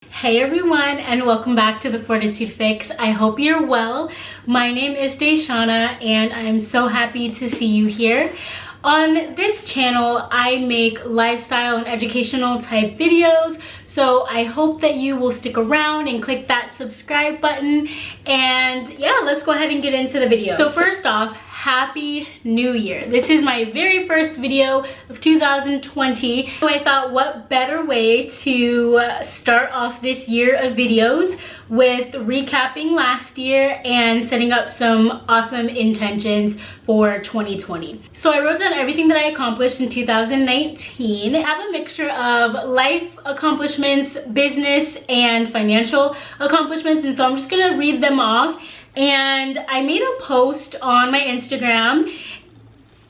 Hey everyone, and welcome back to the Fortitude Fix. I hope you're well. My name is DaShanna and I'm so happy to see you here. On this channel, I make lifestyle and educational type videos, so I hope that you will stick around and click that subscribe button. And yeah, let's go ahead and get into the video. So first off, Happy New Year. This is my very first video of 2020. So I thought, what better way to start off this year of videos with recapping last year and setting up some awesome intentions for 2020. So I wrote down everything that I accomplished in 2019. I have a mixture of life accomplishments, business, and financial accomplishments, and so I'm just gonna read them off. And I made a post on my Instagram.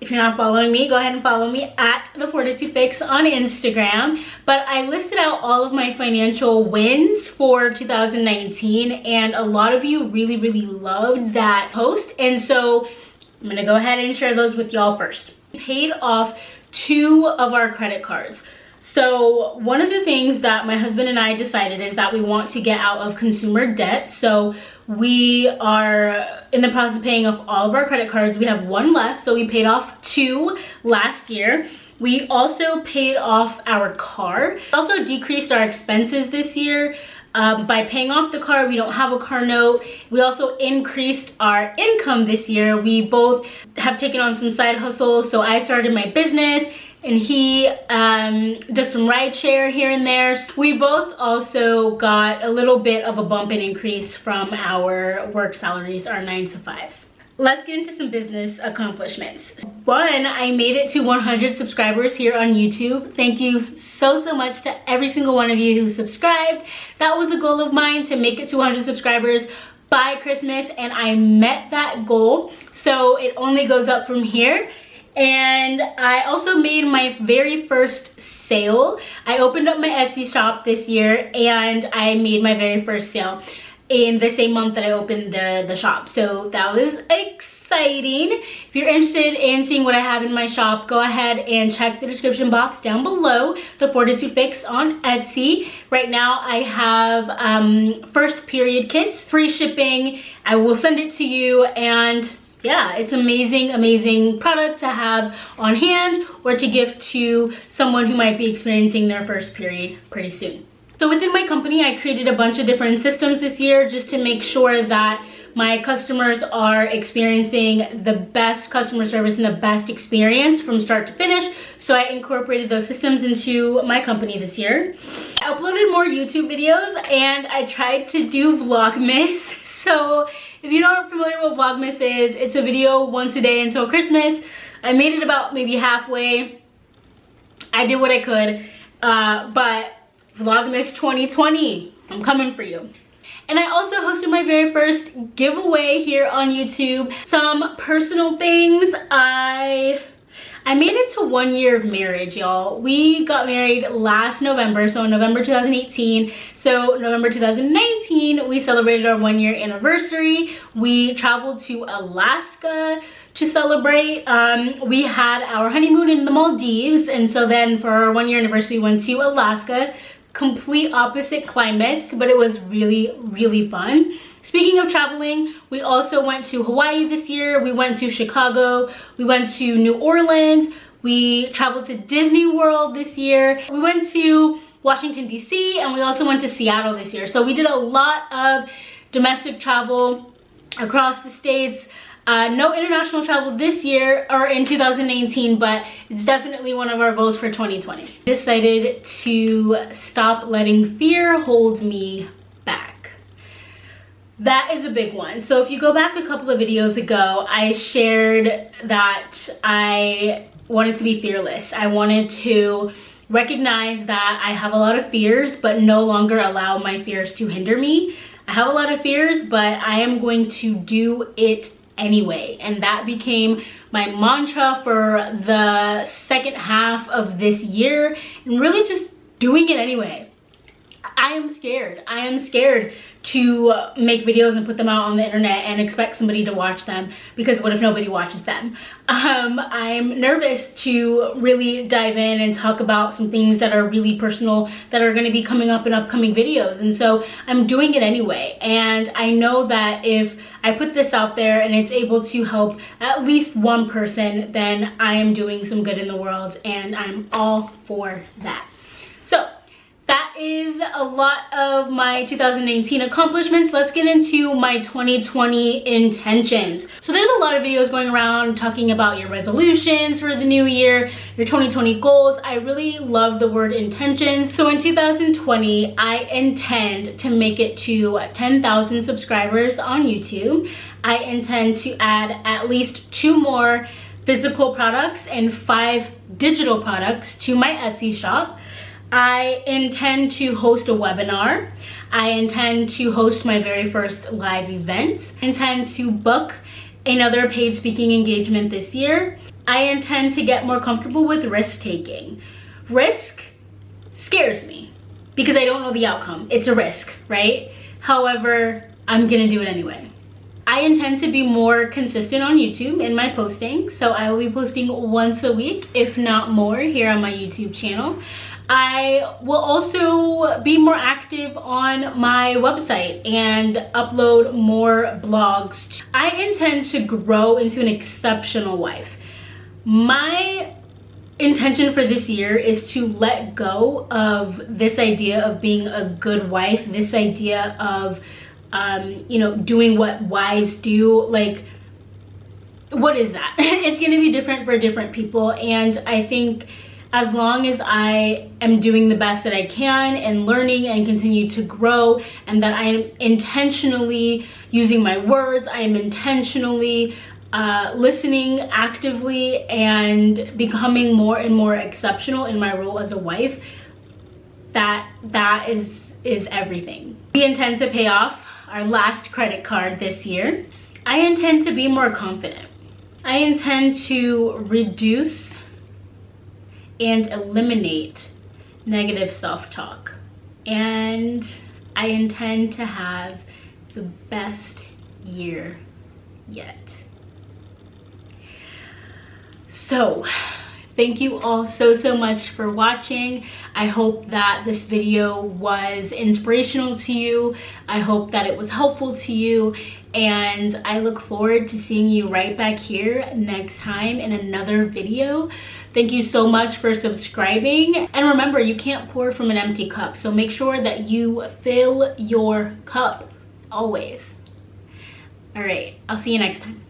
If you're not following me, go ahead and follow me at TheFortitudeFix on Instagram. But I listed out all of my financial wins for 2019, and a lot of you really loved that post. And so I'm gonna go ahead and share those with y'all first. We paid off 2 of our credit cards. So one of the things that my husband and I decided is that we want to get out of consumer debt. So we are in the process of paying off all of our credit cards. We have 1 left, so we paid off 2 last year. We also paid off our car. We also decreased our expenses this year. By paying off the car, we don't have a car note. We also increased our income this year. We both have taken on some side hustles. So I started my business and he does some ride share here and there. We both also got a little bit of a bump and increase from our work salaries, our 9-to-5s. Let's get into some business accomplishments. 1, I made it to 100 subscribers here on YouTube. Thank you so much to every single one of you who subscribed. That was a goal of mine, to make it to 100 subscribers by Christmas, and I met that goal. So it only goes up from here. And I also made my very first sale. I opened up my Etsy shop this year and I made my very first sale in the same month that I opened the shop. So that was exciting. If you're interested in seeing what I have in my shop, go ahead and check the description box down below. The Fortitude Fix on Etsy. Right now I have first period kits, free shipping. I will send it to you, and yeah, it's amazing product to have on hand or to gift to someone who might be experiencing their first period pretty soon. So within my company, I created a bunch of different systems this year just to make sure that my customers are experiencing the best customer service and the best experience from start to finish. So I incorporated those systems into my company this year. I uploaded more YouTube videos and I tried to do Vlogmas. So if you're not familiar with what Vlogmas is, it's a video once a day until Christmas. I made it about maybe halfway. I did what I could, but Vlogmas 2020, I'm coming for you. And I also hosted my very first giveaway here on YouTube. Some personal things. I made it to 1 year of marriage, y'all. We got married last November, so in November 2018. So November 2019, we celebrated our 1 year anniversary. We traveled to Alaska to celebrate. We had our honeymoon in the Maldives, and so then for our 1 year anniversary, we went to Alaska. Complete opposite climates, but it was really fun. Speaking of traveling, we also went to Hawaii this year. We went to Chicago. We went to New Orleans. We traveled to Disney World this year. We went to Washington, D.C., and we also went to Seattle this year. So we did a lot of domestic travel across the states. No international travel this year or in 2019, but it's definitely one of our goals for 2020. I decided to stop letting fear hold me back. That is a big one. So if you go back a couple of videos ago, I shared that I wanted to be fearless. I wanted to recognize that I have a lot of fears, but no longer allow my fears to hinder me. I have a lot of fears, but I am going to do it anyway. And that became my mantra for the second half of this year, and really just doing it anyway. I am scared. I am scared to make videos and put them out on the internet and expect somebody to watch them, because what if nobody watches them? I'm nervous to really dive in and talk about some things that are really personal that are going to be coming up in upcoming videos, and so I'm doing it anyway. And I know that if I put this out there and it's able to help at least one person, then I am doing some good in the world, and I'm all for that. So that is a lot of my 2019 accomplishments. Let's get into my 2020 intentions. So there's a lot of videos going around talking about your resolutions for the new year, your 2020 goals. I really love the word intentions. So in 2020, I intend to make it to 10,000 subscribers on YouTube. I intend to add at least 2 more physical products and 5 digital products to my Etsy shop. I intend to host a webinar. I intend to host my very first live event. I intend to book another paid speaking engagement this year. I intend to get more comfortable with risk taking. Risk scares me because I don't know the outcome. It's a risk, right? However, I'm gonna do it anyway. I intend to be more consistent on YouTube in my posting, so I will be posting once a week, if not more, here on my YouTube channel. I will also be more active on my website and upload more blogs. I intend to grow into an exceptional wife. My intention for this year is to let go of this idea of being a good wife, this idea of you know, doing what wives do. Like, what is that? It's gonna be different for different people, and I think as long as I am doing the best that I can and learning and continue to grow, and that I am intentionally using my words, I am intentionally listening actively and becoming more and more exceptional in my role as a wife, that is everything. We intend to pay off our last credit card this year. I intend to be more confident. I intend to reduce and eliminate negative self-talk. And I intend to have the best year yet. So, thank you all so much for watching. I hope that this video was inspirational to you. I hope that it was helpful to you. And I look forward to seeing you right back here next time in another video. Thank you so much for subscribing. And remember, you can't pour from an empty cup. So make sure that you fill your cup always. All right, I'll see you next time.